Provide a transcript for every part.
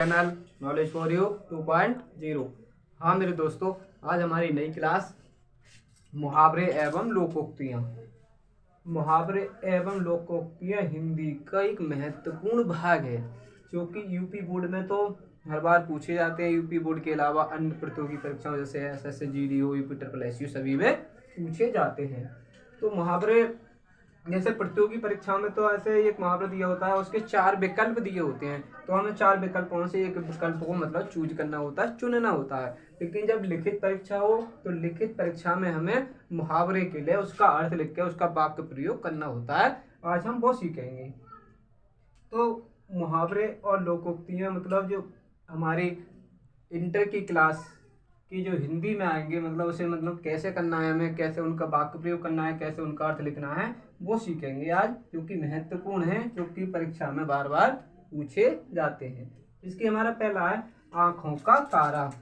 Channel knowledge for you 2.0। हाँ मेरे दोस्तों, आज हमारी नई क्लास मुहावरे एवं लोकोक्तियाँ। मुहावरे एवं लोकोक्तियाँ हिंदी का एक महत्वपूर्ण भाग है, जो कि यूपी बोर्ड में तो हर बार पूछे जाते हैं। यूपी बोर्ड के अलावा अन्य प्रतियोगी परीक्षाओं जैसे SSC, GDO, UP triple SU सभी में पूछे जाते हैं। तो मुहावरे जैसे प्रतियोगी परीक्षाओं में तो ऐसे एक मुहावरा दिया होता है, उसके 4 विकल्प दिए होते हैं, तो हमें 4 विकल्पों से एक विकल्प को मतलब चूज करना होता है, चुनना होता है। लेकिन जब लिखित परीक्षा हो तो लिखित परीक्षा में हमें मुहावरे के लिए उसका अर्थ लिख के उसका वाक्य प्रयोग करना होता है। आज हम वो सीखेंगे। तो मुहावरे और लोकोक्तियाँ मतलब जो हमारी इंटर की क्लास की जो हिंदी में आएंगे, मतलब उसे मतलब कैसे करना है, हमें कैसे उनका वाक्य प्रयोग करना है, कैसे उनका अर्थ लिखना है, वो सीखेंगे आज, जो कि महत्वपूर्ण है, जो कि परीक्षा में बार बार पूछे जाते हैं। इसकी हमारा पहला है आंखों का तारा।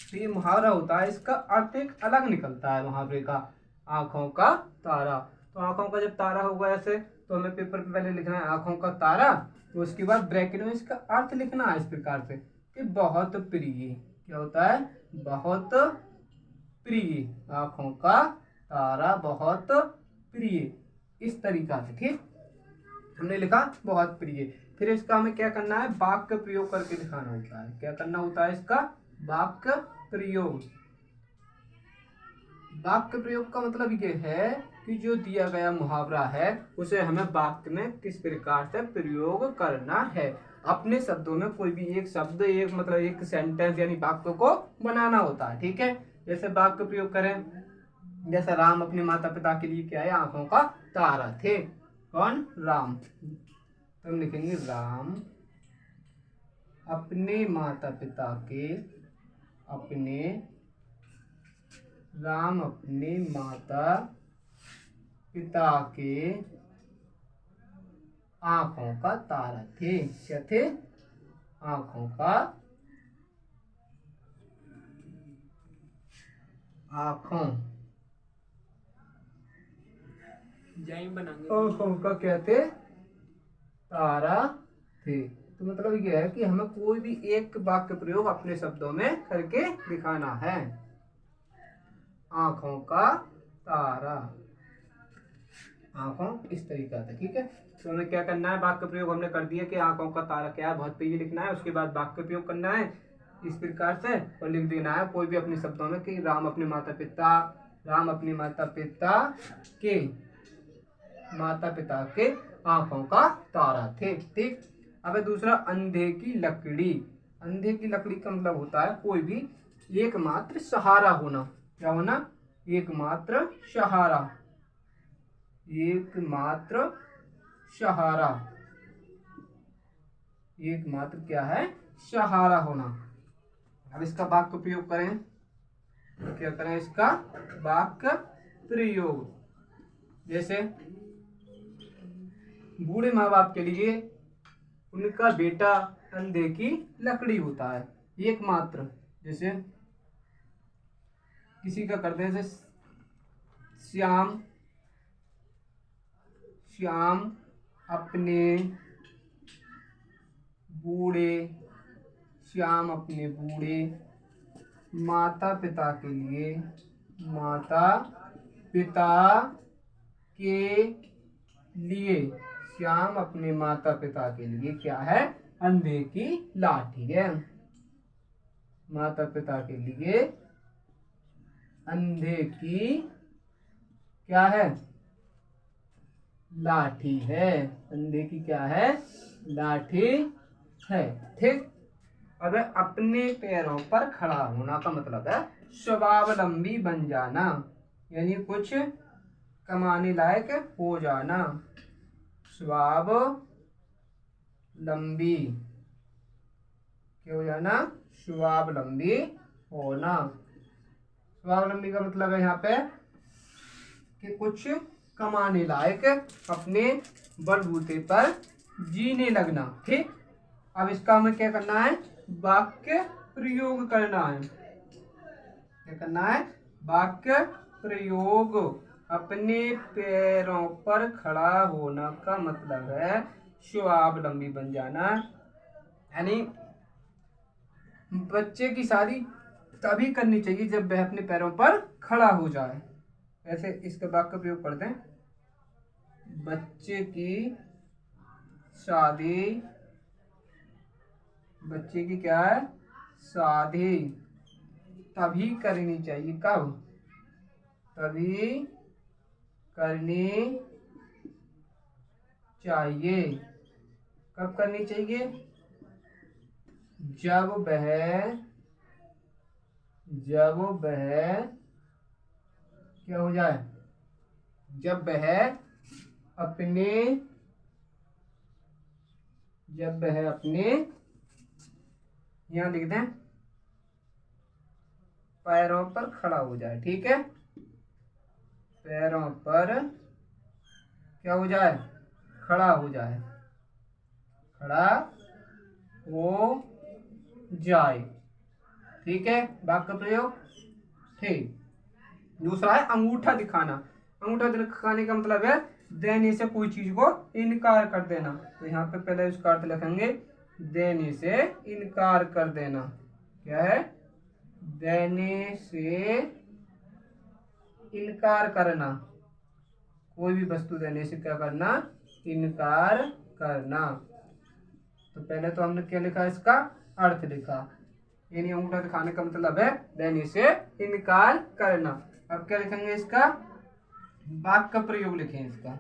तो ये मुहावरा होता है, इसका अर्थ एक अलग निकलता है मुहावरे का, आंखों का तारा। तो आंखों का जब तारा होगा ऐसे, तो हमें पेपर पे पहले लिखना है आंखों का तारा, तो उसके बाद ब्रैकेट में इसका अर्थ लिखना है इस प्रकार से कि बहुत प्रिय। क्या होता है? बहुत प्रिय। आंखों का तारा बहुत प्रिय, इस तरीका से। ठीक, हमने लिखा बहुत प्रिय। फिर इसका हमें क्या करना है? वाक्य प्रयोग करके दिखाना होता है। क्या करना होता है? इसका वाक्य प्रयोग। वाक्य प्रयोग का मतलब ये है कि जो दिया गया मुहावरा है उसे हमें वाक्य में किस प्रकार से प्रयोग करना है। अपने शब्दों में कोई भी एक शब्द, एक मतलब एक सेंटेंस यानी वाक्य को बनाना होता है। ठीक है, जैसे वाक्य प्रयोग करें, जैसे राम अपने माता पिता के लिए क्या है? आंखों का तारा थे। कौन? राम। तो हम लिखेंगे राम अपने माता पिता के, राम अपने माता पिता के आंखों का तारा थे। क्या थे? आंखों का, आंखों आंखों का क्या थे? तारा थे। तो मतलब यह है कि हमें कोई भी एक वाक्य प्रयोग अपने शब्दों में करके दिखाना है। आंखों का तारा, आंखों, इस तरीका से। ठीक है, तो हमें क्या करना है? वाक्य प्रयोग हमने कर दिया कि आंखों का तारा क्या है, बहुत प्रिय लिखना है। उसके बाद वाक्य प्रयोग करना है इस प्रकार से और लिख देना है कोई भी अपने शब्दों में कि राम अपने माता पिता के आंखों का तारा थे। ठीक, अब दूसरा अंधे की लकड़ी। अंधे की लकड़ी का मतलब होता है कोई भी एकमात्र सहारा होना। क्या होना? एकमात्र सहारा। एकमात्र सहारा, एकमात्र क्या है? सहारा होना। अब इसका वाक्य प्रयोग करें तो क्या करें? इसका वाक्य प्रयोग, जैसे बूढ़े माँ बाप के लिए उनका बेटा अंधे की लकड़ी होता है, एकमात्र। जैसे किसी का करते हैं, जैसे श्याम अपने बूढ़े माता पिता के लिए श्याम अपने माता पिता के लिए क्या है? अंधे की लाठी है। माता पिता के लिए अंधे की क्या है? लाठी है। अंधे की क्या है? लाठी है। ठीक, अब अपने पैरों पर खड़ा होना का मतलब है स्वावलंबी बन जाना, यानी कुछ कमाने लायक हो जाना। स्वावलंबी क्या हो जाना? स्वावलंबी होना। स्वावलंबी का मतलब है यहाँ पे कि कुछ कमाने लायक, अपने बलबूते पर जीने लगना। ठीक, अब इसका हमें क्या करना है? वाक्य प्रयोग करना है। क्या करना है? वाक्य प्रयोग। अपने पैरों पर खड़ा होना का मतलब है स्वावलंबी बन जाना, यानी बच्चे की शादी तभी करनी चाहिए जब वह अपने पैरों पर खड़ा हो जाए। ऐसे इसके वाक्य का प्रयोग करते हैं। बच्चे की शादी, बच्चे की क्या है, शादी तभी करनी चाहिए। कब? तभी करनी चाहिए। कब करनी चाहिए? जब वह क्या हो जाए, जब वह अपने यहाँ लिख दें पैरों पर खड़ा हो जाए। ठीक है, पैरों पर क्या हो जाए, खड़ा हो जाए, खड़ा हो जाए। ठीक है, वाक्य प्रयोग। ठीक, दूसरा है अंगूठा दिखाना। अंगूठा दिखाने का मतलब है देने से कोई चीज को इनकार कर देना। तो यहाँ पे पहले उसका अर्थ लिखेंगे, देने से इनकार कर देना। क्या है? देने से इनकार करना। कोई भी वस्तु देने से क्या करना, इनकार करना। तो पहले तो हमने क्या लिखा, इसका अर्थ लिखा, यानी अंगूठा दिखाने का मतलब है देने से इनकार करना। अब क्या लिखेंगे, इसका वाक्य प्रयोग लिखें। इसका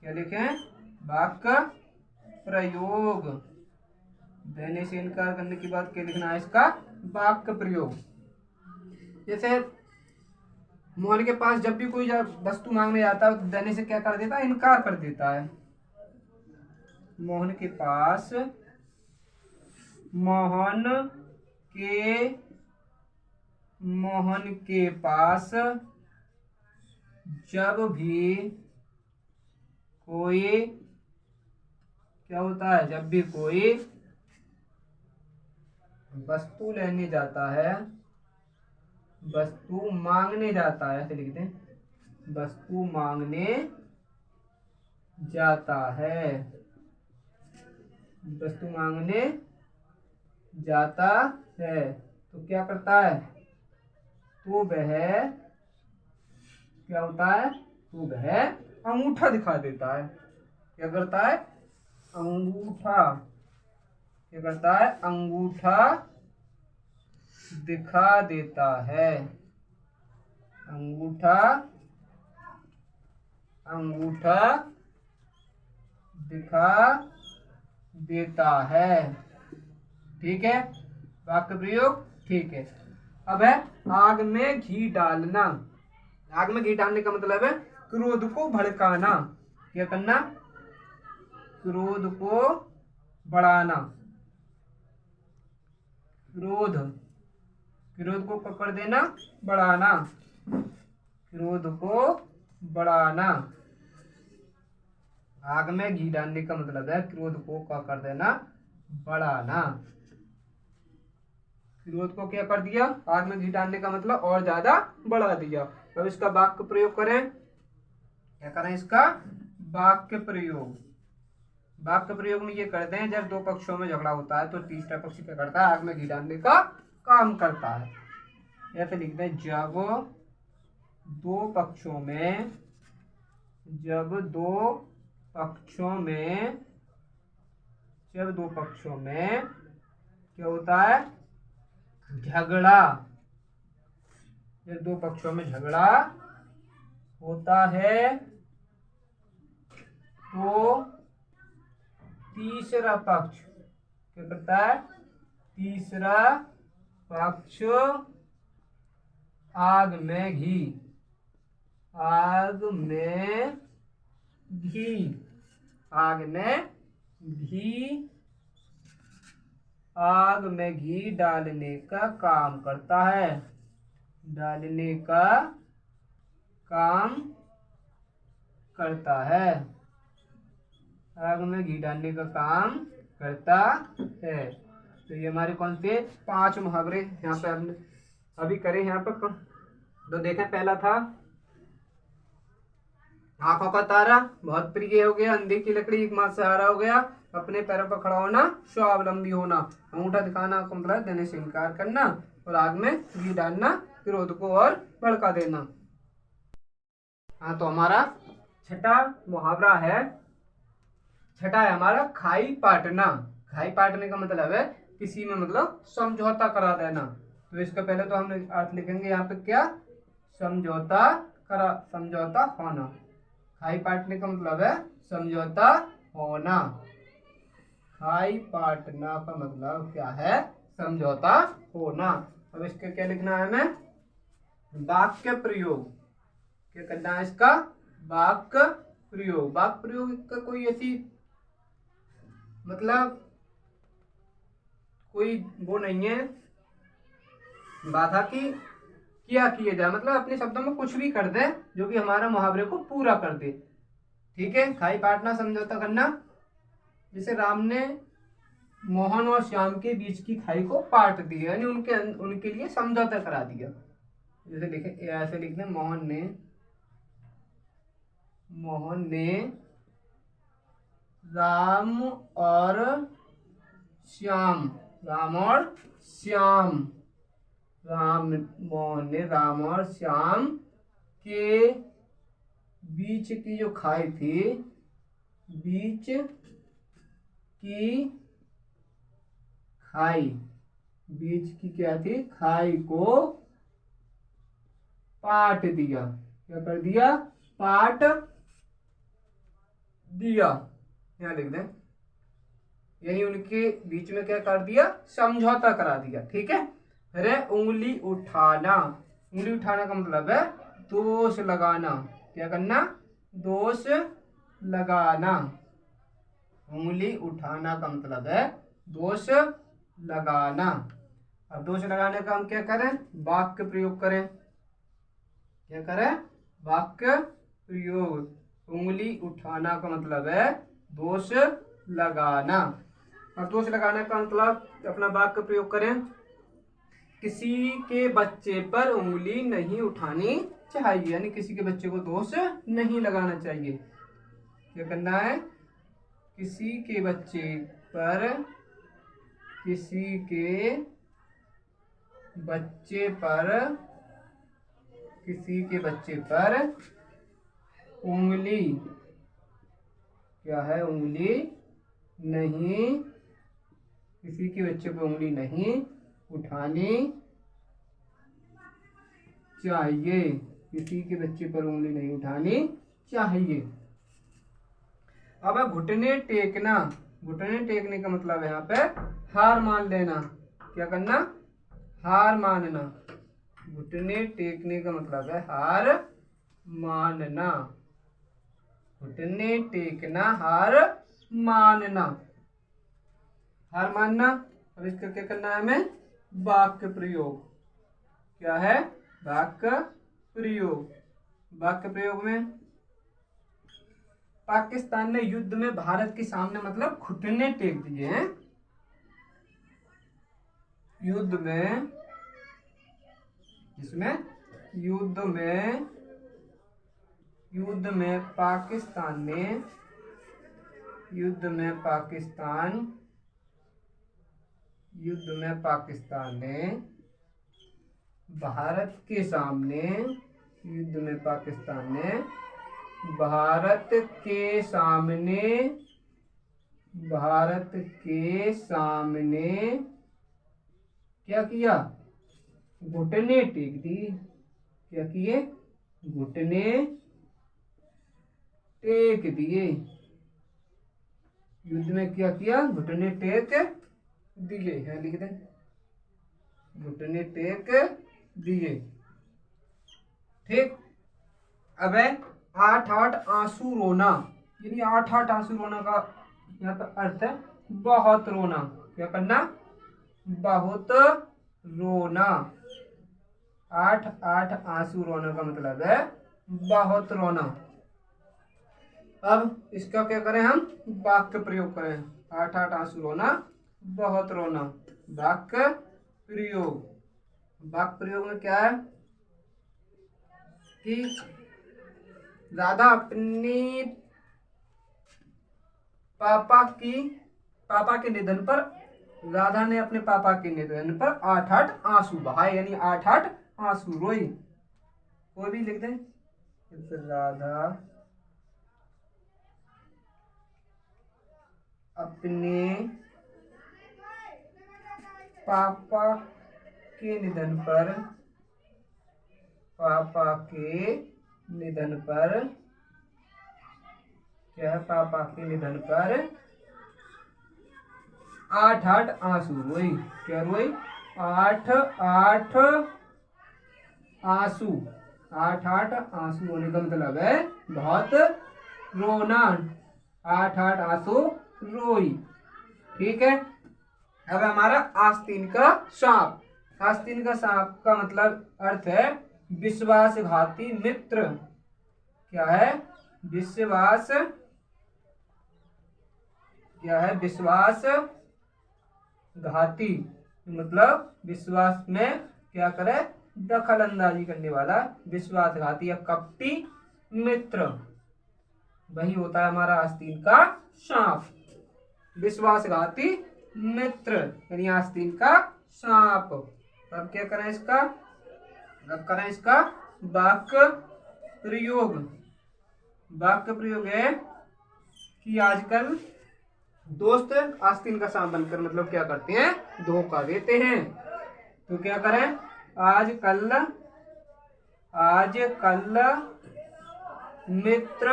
क्या लिखें, वाक्य प्रयोग। देने से इनकार करने के बाद क्या लिखना है, इसका वाक्य प्रयोग। जैसे मोहन के पास जब भी कोई वस्तु मांगने जाता है तो देने से क्या कर देता है, इनकार कर देता है। मोहन के पास जब भी कोई क्या होता है, जब भी कोई वस्तु लेने जाता है, वस्तु मांगने जाता है, ऐसे लिखते हैं, वस्तु मांगने जाता है, वस्तु मांगने जाता है तो क्या करता है, तो वह क्या होता है, तो वह अंगूठा दिखा देता है। क्या करता है, अंगूठा, क्या करता है, अंगूठा दिखा देता है। अंगूठा दिखा देता है। ठीक है, वाक्य प्रयोग। ठीक है, अब है आग में घी डालना। आग में घी डालने का मतलब है क्रोध को भड़काना। क्या करना, क्रोध को बढ़ाना। क्रोध को पकड़ देना, बढ़ाना, क्रोध को बढ़ाना। आग में घी डालने का मतलब है क्रोध को क्या कर देना, बढ़ाना। क्रोध को क्या कर दिया, आग में घी डालने का मतलब और ज्यादा बढ़ा दिया। अब इसका वाक्य प्रयोग करें। क्या करें, इसका वाक्य प्रयोग। वाक्य प्रयोग में ये करते हैं जब दो पक्षों में झगड़ा होता है तो तीसरा पक्ष क्या करता है, आग में घी डालने का काम करता है। ऐसे लिखते हैं, जब दो पक्षों में क्या होता है, झगड़ा। जब दो पक्षों में झगड़ा होता है तो तीसरा पक्ष क्या करता है, तीसरा पक्ष आग में घी डालने का काम करता है। डालने का काम करता है, आग में घी डालने का काम करता है। तो ये हमारे कौन से 5 मुहावरे यहाँ पे हमने अभी करे। यहाँ पर तो देखें, पहला था आंखों का तारा, बहुत प्रिय हो गया, अंधे की लकड़ी एक मास सहारा हो गया, अपने पैरों पर खड़ा होना, स्वावलंबी होना। अंगूठा दिखाना का मतलब देने से इनकार करना, और आग में घी डालना, क्रोध को और भड़का देना। हाँ, तो हमारा छठा मुहावरा है, छठा है हमारा खाई पाटना। खाई पाटने का मतलब है किसी में मतलब समझौता करा देना। तो इसका पहले तो हम अर्थ लिखेंगे यहाँ पे क्या, समझौता करा, समझौता होना। खाई पाटने का मतलब है समझौता होना। खाई पाटना का मतलब क्या है, समझौता होना। अब इसके क्या लिखना है हमें, वाक्य प्रयोग। क्या करना है इसका, वाक्य प्रयोग। वाक्य प्रयोग का कोई ऐसी मतलब कोई वो नहीं है बाधा की क्या किए जाए, मतलब अपने शब्दों में कुछ भी कर दे जो कि हमारा मुहावरे को पूरा कर दे। ठीक है, खाई पाटना समझौता करना। जैसे राम ने मोहन और श्याम के बीच की खाई को पाट दिया, यानी उनके लिए समझौता करा दिया। जैसे लिखे, ऐसे लिखते, मोहन ने राम और श्याम, मोहन ने राम और श्याम के बीच की जो खाई थी, बीच की क्या थी, खाई को पाट दिया। क्या कर दिया, पाट दिया। यहाँ लिख दें, यानी उनके बीच में क्या कर दिया, समझौता करा दिया। ठीक है। अरे उंगली उठाना, उंगली उठाना का मतलब है दोष लगाना। क्या करना, दोष लगाना। उंगली उठाना का मतलब है दोष लगाना। अब दोष लगाने का हम क्या करें, वाक्य प्रयोग करें। क्या करें, वाक्य प्रयोग। उंगली उठाना का मतलब है दोष लगाना। अब दोष लगाने का मतलब अपना वाक्य प्रयोग करें, किसी के बच्चे पर उंगली नहीं उठानी चाहिए, यानी किसी के बच्चे को दोष नहीं लगाना चाहिए। क्या करना है, किसी के बच्चे पर उंगली, क्या है, उंगली नहीं, किसी के बच्चे पर उंगली नहीं उठानी चाहिए, किसी के बच्चे पर उंगली नहीं उठानी चाहिए। अब घुटने टेकना, घुटने टेकने का मतलब है यहाँ पे हार मान लेना। क्या करना, हार मानना। घुटने टेकने का मतलब है हार मानना। घुटने टेकना, हार मानना, हार मानना। अब इसका क्या करना है हमें, वाक्य प्रयोग। क्या है, वाक्य प्रयोग। वाक्य प्रयोग में पाकिस्तान ने युद्ध में भारत के सामने मतलब घुटने टेक दिए हैं। युद्ध में, जिसमें युद्ध में पाकिस्तान ने भारत के सामने, युद्ध में पाकिस्तान ने भारत के सामने क्या किया, घुटने टेक दिए। क्या किए, घुटने टेक दिए। युद्ध में क्या किया, घुटने टेक दिए। है लिख दें, घुटने टेक दिए। ठीक। अब है 8-8 आंसू रोना, यानी 8-8 आंसू रोना का यहाँ पर अर्थ है बहुत रोना। क्या करना, बहुत रोना। 8-8 आंसू रोना का मतलब है बहुत रोना। अब इसका क्या करें, हम वाक्य प्रयोग करें। 8-8 आंसू रोना, बहुत रोना। वाक्य प्रयोग। वाक्य प्रयोग में क्या है कि राधा अपनी पापा की पापा के निधन पर, राधा ने अपने पापा के निधन पर 8-8 आंसू बहाए, यानी 8-8 आंसू रोई। कोई भी लिख दें, राधा अपने पापा के निधन पर, पापा के निधन पर, क्या है, पापा के निधन पर 8-8 आंसू रोई। क्या रोई? 8-8 आंसू। 8-8 आंसू होने का मतलब है बहुत रोना। 8-8 आंसू रोई। ठीक है। अब हमारा आस्तीन का सांप। आस्तीन का सांप का मतलब अर्थ है विश्वासघाती मित्र। क्या है? विश्वास, क्या है? विश्वासघाती मतलब विश्वास में क्या करे, दखल अंदाजी करने वाला, विश्वासघाती या कपटी मित्र, वही होता है हमारा आस्तीन का सांप। विश्वासघाती मित्र यानी आस्तीन का सांप। अब क्या करें इसका? अब करें इसका वाक्य प्रयोग। वाक्य प्रयोग है कि आजकल दोस्त आस्तीन का सांप बनकर मतलब क्या करते हैं, धोखा देते हैं। तो क्या करें? आजकल मित्र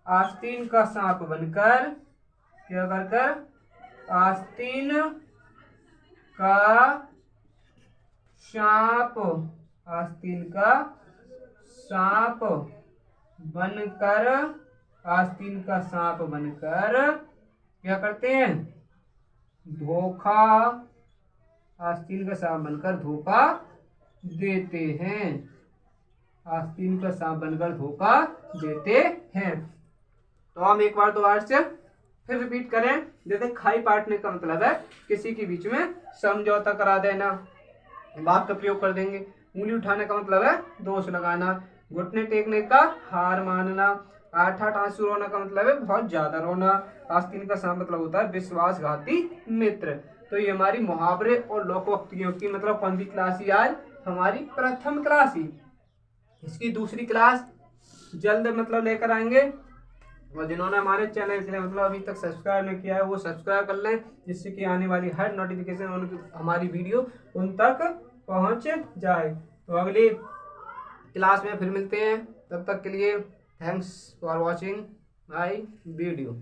आस्तीन का सांप बनकर, क्या कर आस्तीन का सांप, आस्तीन का सांप बनकर, आस्तीन का सांप बनकर क्या करते हैं, धोखा, आस्तीन का सांप बनकर धोखा देते हैं। आस्तीन का सांप बनकर धोखा देते हैं। तो हम एक बार दोबारा से फिर रिपीट करें। जैसे खाई पाटने का मतलब है किसी के बीच में समझौता करा देना। वाक्य प्रयोग कर देंगे। उंगली उठाने का मतलब है दोष लगाना। घुटने टेकने का हार मानना। 8-8 आंसू रोना का मतलब है बहुत ज्यादा रोना। आस्तीन का सांप मतलब होता है विश्वासघाती मित्र। तो ये हमारी मुहावरे और लोकोक्तियों की मतलब कौन सी क्लास ही आज हमारी प्रथम क्लास ही। इसकी दूसरी क्लास जल्द मतलब लेकर आएंगे। और जिन्होंने हमारे चैनल के लिए मतलब अभी तक सब्सक्राइब नहीं किया है वो सब्सक्राइब कर लें, जिससे कि आने वाली हर नोटिफिकेशन हमारी वीडियो उन तक पहुंच जाए। तो अगली क्लास में फिर मिलते हैं। तब तक के लिए thanks for watching my video.